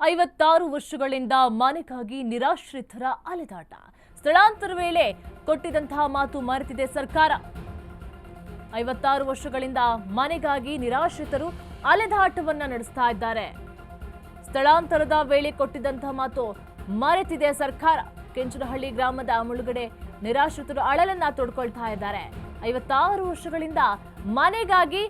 56 ವರ್ಷಗಳಿಂದ ಮನೆಗಾಗಿ ನಿರಾಶ್ರಿತರ ಅಲೆದಾಟ. ಸ್ಥಳಾಂತರ ವೇಳೆ ಕೊಟ್ಟಿದ್ದಂತಹ ಮಾತು ಮರೆತಿದೆ ಸರ್ಕಾರ. 56 ವರ್ಷಗಳಿಂದ ಮನೆಗಾಗಿ ನಿರಾಶ್ರಿತರು ಅಲೆದಾಟವನ್ನ ನಡೆಸ್ತಾ ಇದ್ದಾರೆ. ಸ್ಥಳಾಂತರದ ವೇಳೆ ಕೊಟ್ಟಿದ್ದಂತಹ ಮಾತು ಮರೆತಿದೆ ಸರ್ಕಾರ. ಕೆಂಚನಹಳ್ಳಿ ಗ್ರಾಮದ ಮುಳುಗಡೆ ನಿರಾಶ್ರಿತರು ಅಳಲನ್ನ ತೊಡ್ಕೊಳ್ತಾ ಇದ್ದಾರೆ. 56 ವರ್ಷಗಳಿಂದ ಮನೆಗಾಗಿ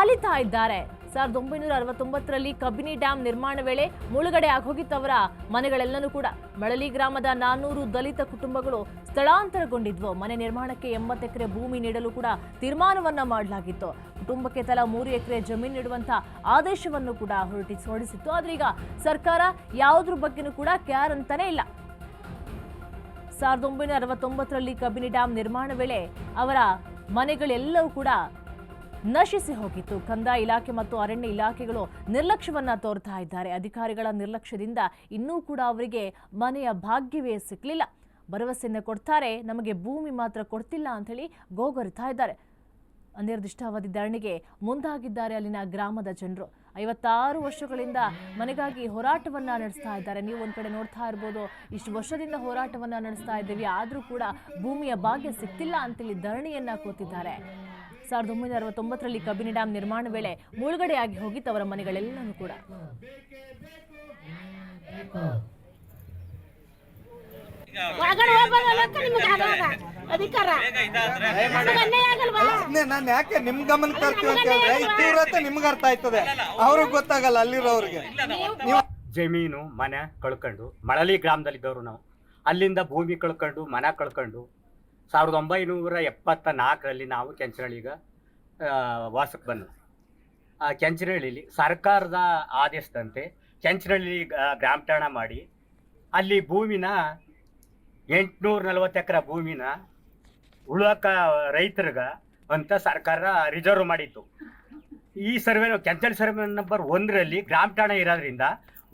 ಅಲಿತಾ ಇದ್ದಾರೆ. 1969ರಲ್ಲಿ ಕಬಿನಿ ಡ್ಯಾಂ ನಿರ್ಮಾಣ ವೇಳೆ ಮುಳುಗಡೆ ಆಗೋಗಿತ್ತವರ ಮನೆಗಳೆಲ್ಲನೂ ಕೂಡ. ಮಳಲಿ ಗ್ರಾಮದ 400 ದಲಿತ ಕುಟುಂಬಗಳು ಸ್ಥಳಾಂತರಗೊಂಡಿದ್ವು. ಮನೆ ನಿರ್ಮಾಣಕ್ಕೆ 80 ಎಕರೆ ಭೂಮಿ ನೀಡಲು ಕೂಡ ತೀರ್ಮಾನವನ್ನ ಮಾಡಲಾಗಿತ್ತು. ಕುಟುಂಬಕ್ಕೆ ತಲಾ 3 ಎಕರೆ ಜಮೀನು ನೀಡುವಂತ ಆದೇಶವನ್ನು ಕೂಡ ಹೊರಡಿಸಿತ್ತು. ಆದ್ರೆ ಈಗ ಸರ್ಕಾರ ಯಾವುದ್ರ ಬಗ್ಗೆನೂ ಕೂಡ ಕೇರ್ ಅಂತಾನೆ ಇಲ್ಲ. 1969ರಲ್ಲಿ ಕಬಿನಿ ಡ್ಯಾಂ ನಿರ್ಮಾಣ ವೇಳೆ ಅವರ ಮನೆಗಳೆಲ್ಲವೂ ಕೂಡ ನಶಿಸಿ ಹೋಗಿತ್ತು. ಕಂದಾಯ ಇಲಾಖೆ ಮತ್ತು ಅರಣ್ಯ ಇಲಾಖೆಗಳು ನಿರ್ಲಕ್ಷ್ಯವನ್ನ ತೋರ್ತಾ ಇದ್ದಾರೆ. ಅಧಿಕಾರಿಗಳ ನಿರ್ಲಕ್ಷ್ಯದಿಂದ ಇನ್ನೂ ಕೂಡ ಅವರಿಗೆ ಮನೆಯ ಭಾಗ್ಯವೇ ಸಿಕ್ಕಲಿಲ್ಲ. ಭರವಸೆಯನ್ನು ಕೊಡ್ತಾರೆ, ನಮಗೆ ಭೂಮಿ ಮಾತ್ರ ಕೊಡ್ತಿಲ್ಲ ಅಂತ ಹೇಳಿ ಗೋಗರಿತಾ ಇದ್ದಾರೆ. ಅನಿರ್ದಿಷ್ಟಾವಧಿ ಧರಣಿಗೆ ಮುಂದಾಗಿದ್ದಾರೆ ಅಲ್ಲಿನ ಗ್ರಾಮದ ಜನರು. 56 ವರ್ಷಗಳಿಂದ ಮನೆಗಾಗಿ ಹೋರಾಟವನ್ನ ನಡೆಸ್ತಾ ಇದ್ದಾರೆ. ನೀವು ಒಂದ್ ಕಡೆ ನೋಡ್ತಾ ಇರ್ಬೋದು, ಇಷ್ಟು ವರ್ಷದಿಂದ ಹೋರಾಟವನ್ನ ನಡೆಸ್ತಾ ಇದ್ದೀವಿ, ಆದ್ರೂ ಕೂಡ ಭೂಮಿಯ ಭಾಗ್ಯ ಸಿಕ್ತಿಲ್ಲ ಅಂತೇಳಿ ಧರಣಿಯನ್ನ ಕೂತಿದ್ದಾರೆ. 1969ರಲ್ಲಿ ಕಬಿನಿ ಡ್ಯಾಂ ನಿರ್ಮಾಣ ವೇಳೆ ಮುಳುಗಡೆಯಾಗಿ ಹೋಗಿತ್ತು ಅವರ ಮನೆಗಳೆಲ್ಲನೂ ಕೂಡ. ನಾನು ಯಾಕೆ ನಿಮ್ ಗಮನಕ್ಕೆ ತರ್ತೀವಿ ಅಂತ ಹೇಳಿದ್ರೆ ಈ ತೀವ್ರತೆ ನಿಮ್ಗೆ ಅರ್ಥ ಆಯ್ತದೆ, ಅವ್ರಿಗೆ ಗೊತ್ತಾಗಲ್ಲ ಅಲ್ಲಿರೋರಿಗೆ. ಜಮೀನು ಮನೆ ಕಳ್ಕೊಂಡು ಮಳಲಿ ಗ್ರಾಮದಲ್ಲಿದ್ದವರು ನಾವು. ಅಲ್ಲಿಂದ ಭೂಮಿ ಕಳ್ಕೊಂಡು ಮನೆ ಕಳ್ಕೊಂಡು 1974ರಲ್ಲಿ ನಾವು ಕೆಂಚನಹಳ್ಳಿಗೆ ವಾಸಕ್ಕೆ ಬಂದು ಕೆಂಚನಹಳ್ಳಿಲಿ ಸರ್ಕಾರದ ಆದೇಶದಂತೆ ಕೆಂಚನಹಳ್ಳಿ ಗ್ರಾಮ ಠಾಣ ಮಾಡಿ ಅಲ್ಲಿ ಭೂಮಿನ 840 ಎಕರೆ ಭೂಮಿನ ಉಳುವಕ ರೈತರಿಗೆ ಅಂತ ಸರ್ಕಾರ ರಿಸರ್ವ್ ಮಾಡಿತ್ತು. ಈ ಸರ್ವೆ ಕೆಂಚನಹಳ್ಳಿ ಸರ್ವೆ ನಂಬರ್ 1ರಲ್ಲಿ ಗ್ರಾಮ ಠಾಣ ಇರೋದ್ರಿಂದ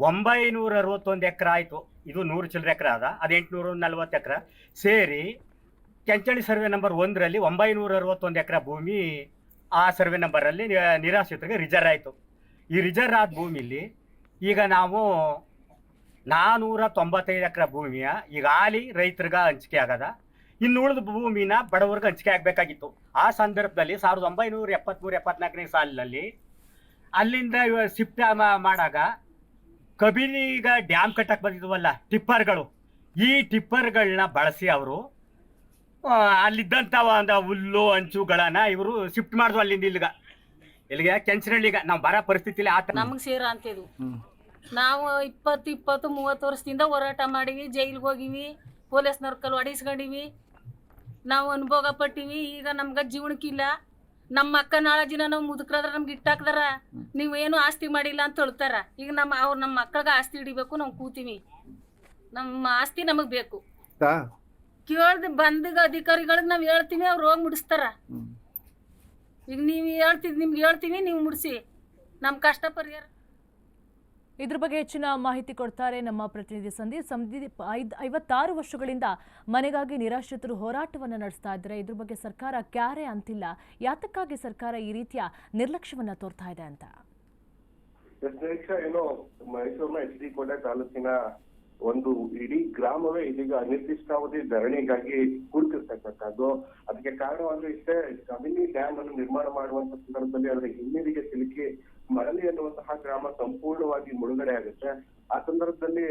961 ಎಕರೆ ಆಯಿತು. ಇದು 100 ಚಿಲ್ಲರೆ ಎಕರೆ ಅದ, ಅದು 840 ಎಕರೆ ಸೇರಿ ಕೆಂಚನಹಳ್ಳಿ ಸರ್ವೆ ನಂಬರ್ 1ರಲ್ಲಿ 961 ಎಕರೆ ಭೂಮಿ ಆ ಸರ್ವೆ ನಂಬರಲ್ಲಿ ನಿರಾಶ್ರಿತರಿಗೆ ರಿಸರ್ವ್ ಆಯಿತು. ಈ ರಿಸರ್ವ್ ಆದ ಭೂಮಿಲಿ ಈಗ ನಾವು 495 ಎಕರೆ ಭೂಮಿಯ ಈಗ ಹಾಲಿ ರೈತರಿಗೆ ಹಂಚಿಕೆ ಆಗದ. ಇನ್ನು ಉಳಿದ ಭೂಮಿನ ಬಡವರಿಗೆ ಹಂಚಿಕೆ ಆಗಬೇಕಾಗಿತ್ತು. ಆ ಸಂದರ್ಭದಲ್ಲಿ 1973-74ನೇ ಸಾಲಿನಲ್ಲಿ ಅಲ್ಲಿಂದ ಶಿಫ್ಟ್ ಮಾಡಾಗ ಕಬಿನಿಗ ಡ್ಯಾಮ್ ಕಟ್ಟಕ್ಕೆ ಬಂದಿದ್ವಲ್ಲ ಟಿಪ್ಪರ್ಗಳು, ಈ ಟಿಪ್ಪರ್ಗಳನ್ನ ಬಳಸಿ ಅವರು ಅಲ್ಲಿದ್ದಂಥ ಒಂದು ಹುಲ್ಲು ಹಂಚುಗಳನ್ನ ಇವರು ಶಿಫ್ಟ್ ಮಾಡಿದ್ವು ಅಲ್ಲಿಂದ ಇಲ್ಲಿಗೆ ಕೆಂಚನಹಳ್ಳಿಗೆ. ನಾವು ಬರೋ ಪರಿಸ್ಥಿತಿಲಿ ಆತ ನಮಗೆ ಸೇರ ಅಂತಿದ್ವು. ನಾವು 20-30 ವರ್ಷದಿಂದ ಹೋರಾಟ ಮಾಡೀವಿ, ಜೈಲಿಗೆ ಹೋಗಿವಿ, ಪೊಲೀಸ್ನವ್ರ ಕಲ್ಲು ಹೊಡಿಸ್ಕೊಂಡಿವಿ, ನಾವು ಅನುಭೋಗ ಪಟ್ಟಿವಿ. ಈಗ ನಮ್ಗೆ ಜೀವನಕ್ಕಿಲ್ಲ. ನಮ್ಮ ಅಕ್ಕ ನಾಳೆ ದಿನ ನಾವು ಮುದುಕ್ರಾದ್ರೆ ನಮ್ಗೆ ಇಟ್ಟಾಕ್ದಾರ, ನೀವು ಏನು ಆಸ್ತಿ ಮಾಡಿಲ್ಲ ಅಂತ ಹೇಳ್ತಾರ. ಈಗ ನಮ್ಮ ಮಕ್ಕಳಿಗೆ ಆಸ್ತಿ ಹಿಡಿಬೇಕು, ನಾವು ಕೂತೀವಿ, ನಮ್ಮ ಆಸ್ತಿ ನಮಗೆ ಬೇಕು. ಕೇಳ್ದು ಬಂದಿಗ ಅಧಿಕಾರಿಗಳಿಗೆ ನಾವು ಹೇಳ್ತೀವಿ, ಅವ್ರು ಹೋಗಿ ಮುಡಿಸ್ತಾರ. ಈಗ ನೀವು ನಿಮ್ಗೆ ಹೇಳ್ತೀವಿ, ನೀವು ಮುಡಿಸಿ ನಮ್ಮ ಕಷ್ಟ ಪರಿಹಾರ. ಇದ್ರ ಬಗ್ಗೆ ಹೆಚ್ಚಿನ ಮಾಹಿತಿ ಕೊಡ್ತಾರೆ ನಮ್ಮ ಪ್ರತಿನಿಧಿ ಸಂದೀಪ್. 56 ವರ್ಷಗಳಿಂದ ಮನೆಗಾಗಿ ನಿರಾಶ್ರಿತರು ಹೋರಾಟವನ್ನು ನಡೆಸ್ತಾ ಇದ್ದಾರೆ. ಇದ್ರ ಬಗ್ಗೆ ಸರ್ಕಾರ ಕ್ಯಾರೆ ಅಂತಿಲ್ಲ. ಯಾತಕ್ಕಾಗಿ ಸರ್ಕಾರ ಈ ರೀತಿಯ ನಿರ್ಲಕ್ಷ್ಯವನ್ನ ತೋರ್ತಾ ಇದೆ ಅಂತ? ಏನೋ ಮೈಸೂರಿನ HD ಕೋಟೆ ತಾಲೂಕಿನ ಒಂದು ಇಡೀ ಗ್ರಾಮವೇ ಇದೀಗ ಅನಿರ್ದಿಷ್ಟಾವಧಿ ಧರಣಿಗಾಗಿ ಕುಳಿತಿರ್ತಕ್ಕಂಥದ್ದು. ಅದಕ್ಕೆ ಕಾರಣವಾದ್ರೆ ಇಷ್ಟೇ, ಕಬಿನಿ ಡ್ಯಾಮ್ ಅನ್ನು ನಿರ್ಮಾಣ ಮಾಡುವಂತ ಸಂದರ್ಭದಲ್ಲಿ ಅದರ ಹಿನ್ನೀರಿಗೆ ಸಿಲುಕಿ ಮಳಲಿ ಅನ್ನುವಂತಹ ಗ್ರಾಮ ಸಂಪೂರ್ಣವಾಗಿ ಮುಳುಗಡೆ ಆಗುತ್ತೆ. ಆ ಸಂದರ್ಭದಲ್ಲಿ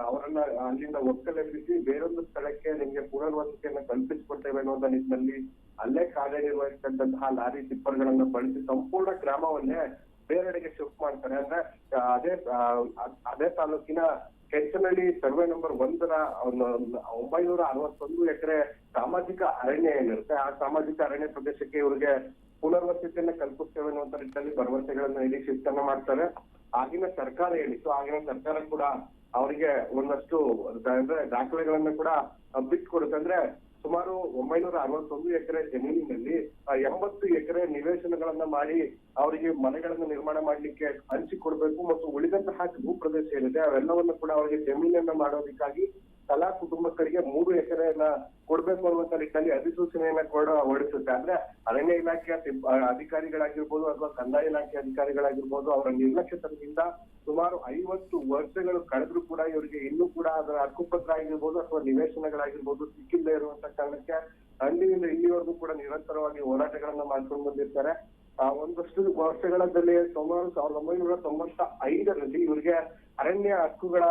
ಅವರನ್ನ ಅಲ್ಲಿಂದ ಒಕ್ಕಲೆಬ್ಬಿಸಿ ಬೇರೊಂದು ಸ್ಥಳಕ್ಕೆ ನಿಮ್ಗೆ ಪುನರ್ವಸತಿಯನ್ನ ಕಲ್ಪಿಸಿಕೊಡ್ತೇವೆ ಅನ್ನುವಂತ ನಿಟ್ಟಿನಲ್ಲಿ ಅಲ್ಲೇ ಕಾರ್ಯನಿರ್ವಹಿಸಿದಂತಹ ಲಾರಿ ಟಿಪ್ಪರ್ಗಳನ್ನ ಬಳಸಿ ಸಂಪೂರ್ಣ ಗ್ರಾಮವನ್ನೇ ಬೇರೆಡೆಗೆ ಶಿಫ್ಟ್ ಮಾಡ್ತಾರೆ. ಅಂದ್ರೆ ಅದೇ ತಾಲೂಕಿನ ಕೆಂಚನಹಳ್ಳಿ ಸರ್ವೆ ನಂಬರ್ 1ರ 961 ಎಕರೆ ಸಾಮಾಜಿಕ ಅರಣ್ಯ ಏನಿರುತ್ತೆ, ಆ ಸಾಮಾಜಿಕ ಅರಣ್ಯ ಪ್ರದೇಶಕ್ಕೆ ಇವರಿಗೆ ಪುನರ್ವಸತಿಯನ್ನ ಕಲ್ಪಿಸ್ತೇವೆ ಅನ್ನುವಂತ ನಿಟ್ಟಿನಲ್ಲಿ ಭರವಸೆಗಳನ್ನ ಇಡೀ ಶಿಫ್ಟ್ ಅನ್ನ ಮಾಡ್ತಾರೆ. ಆಗಿನ ಸರ್ಕಾರ ಹೇಳಿತ್ತು, ಆಗಿನ ಸರ್ಕಾರ ಕೂಡ ಅವರಿಗೆ ಒಂದಷ್ಟು ದಾಖಲೆಗಳನ್ನ ಕೂಡ ಬಿಟ್ಕೊಡುತ್ತೆ. ಅಂದ್ರೆ ಸುಮಾರು 961 ಎಕರೆ ಜಮೀನಿನಲ್ಲಿ 80 ಎಕರೆ ನಿವೇಶನಗಳನ್ನ ಮಾಡಿ ಅವರಿಗೆ ಮನೆಗಳನ್ನ ನಿರ್ಮಾಣ ಮಾಡ್ಲಿಕ್ಕೆ ಹಂಚಿಕೊಡ್ಬೇಕು ಮತ್ತು ಉಳಿದಂತಹ ಭೂ ಪ್ರದೇಶ ಏನಿದೆ ಅವೆಲ್ಲವನ್ನು ಕೂಡ ಅವರಿಗೆ ಜಮೀನನ್ನ ಮಾಡೋದಕ್ಕಾಗಿ ತಲಾ ಕುಟುಂಬಗಳಿಗೆ 3 ಎಕರೆಯನ್ನ ಕೊಡ್ಬೇಕು ಅನ್ನುವಂತ ನಿಟ್ಟಿನಲ್ಲಿ ಅಧಿಸೂಚನೆಯನ್ನ ಹೊರಡಿಸುತ್ತೆ. ಅಂದ್ರೆ ಅರಣ್ಯ ಇಲಾಖೆಯ ಅಧಿಕಾರಿಗಳಾಗಿರ್ಬೋದು ಅಥವಾ ಕಂದಾಯ ಇಲಾಖೆ ಅಧಿಕಾರಿಗಳಾಗಿರ್ಬೋದು ಅವರ ನಿರ್ಲಕ್ಷ್ಯತನದಿಂದ ಸುಮಾರು 50 ವರ್ಷಗಳು ಕಳೆದ್ರು ಕೂಡ ಇವರಿಗೆ ಇನ್ನೂ ಕೂಡ ಅದರ ಹಕ್ಕುಪತ್ರ ಆಗಿರ್ಬೋದು ಅಥವಾ ನಿವೇಶನಗಳಾಗಿರ್ಬೋದು ಸಿಕ್ಕಿಲ್ಲದೆ ಇರುವಂತ ಕಾರಣಕ್ಕೆ ಹಳ್ಳಿಯಿಂದ ಇಲ್ಲಿವರೆಗೂ ಕೂಡ ನಿರಂತರವಾಗಿ ಹೋರಾಟಗಳನ್ನ ಮಾಡ್ಕೊಂಡು ಬಂದಿರ್ತಾರೆ. ಒಂದಷ್ಟು ವರ್ಷಗಳಲ್ಲಿ ಸುಮಾರು 1995ರಲ್ಲಿ ಇವರಿಗೆ ಅರಣ್ಯ ಹಕ್ಕುಗಳ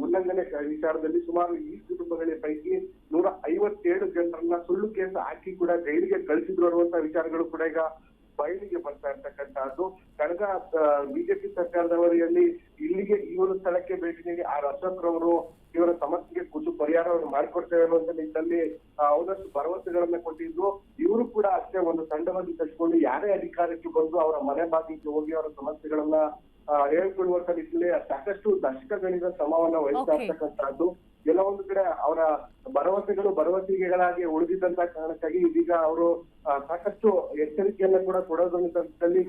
ಉಲ್ಲಂಘನೆ ವಿಚಾರದಲ್ಲಿ ಸುಮಾರು ಈ ಕುಟುಂಬಗಳ ಪೈಕಿ 157 ಜನರನ್ನ ಸುಳ್ಳು ಕೇಸ್ ಹಾಕಿ ಕೂಡ ಜೈಲಿಗೆ ಕಳಿಸಿದ್ರು ಅನ್ನುವಂತ ವಿಚಾರಗಳು ಕೂಡ ಈಗ ಬಯಲಿಗೆ ಬರ್ತಾ ಇರ್ತಕ್ಕಂಥದ್ದು. ಕಳೆದ ಬಿಜೆಪಿ ಸರ್ಕಾರದವರಲ್ಲಿ ಇಲ್ಲಿಗೆ ಈ ಒಂದು ಸ್ಥಳಕ್ಕೆ ಭೇಟಿ ನೀಡಿ ಅಶೋಕ್ ರವರು ಇವರ ಸಮಸ್ಯೆಗೆ ಖುದ್ದು ಪರಿಹಾರವನ್ನು ಮಾಡಿಕೊಡ್ತೇವೆ ಅನ್ನುವಂತ ನಿಟ್ಟಿನಲ್ಲಿ ಒಂದಷ್ಟು ಭರವಸೆಗಳನ್ನ ಕೊಟ್ಟಿದ್ರು. ಇವರು ಕೂಡ ಅಷ್ಟೇ ಒಂದು ತಂಡವನ್ನು ಕಟ್ಕೊಂಡು ಯಾರೇ ಅಧಿಕಾರಕ್ಕೆ ಬಂದು ಅವರ ಮನೆ ಬಾಗಿಲಿಗೆ ಹೋಗಿ ಅವರ ಸಮಸ್ಯೆಗಳನ್ನ ಹೇಳ್ಕೊಡುವಂತ ನಿಟ್ಟಿನಲ್ಲಿ ಸಾಕಷ್ಟು ದಶಕಗಳಿಂದ ಶ್ರಮವನ್ನ ವಹಿಸ್ತಾ ಇರ್ತಕ್ಕಂಥದ್ದು. ಎಲ್ಲ ಒಂದು ಕಡೆ ಅವರ ಭರವಸೆಗಳಾಗಿ ಉಳಿದಿದ್ದಂತ ಕಾರಣಕ್ಕಾಗಿ ಇದೀಗ ಅವರು ಸಾಕಷ್ಟು ಎಚ್ಚರಿಕೆಯನ್ನ ಕೂಡ ಕೊಡೋದ್ರಲ್ಲಿ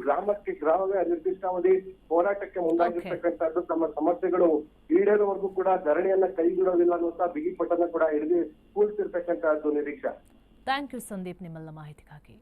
ಗ್ರಾಮವೇ ಅನಿರ್ದಿಷ್ಟಾವಧಿ ಹೋರಾಟಕ್ಕೆ ಮುಂದಾಗಿರ್ತಕ್ಕಂಥದ್ದು. ತಮ್ಮ ಸಮಸ್ಯೆಗಳು ಈಡೇರುವವರೆಗೂ ಕೂಡ ಧರಣಿಯನ್ನ ಕೈಬಿಡೋದಿಲ್ಲ ಅನ್ನುವಂತ ಬಿಗಿಪಟ್ಟನ್ನ ಕೂಡ ಹಿಡಿದು ಕೂರಿಸಿರ್ತಕ್ಕಂಥದ್ದು. ನಿರೀಕ್ಷಾ. ಥ್ಯಾಂಕ್ ಯು ಸಂದೀಪ್ ನಿಮ್ಮೆಲ್ಲ ಮಾಹಿತಿಗಾಗಿ.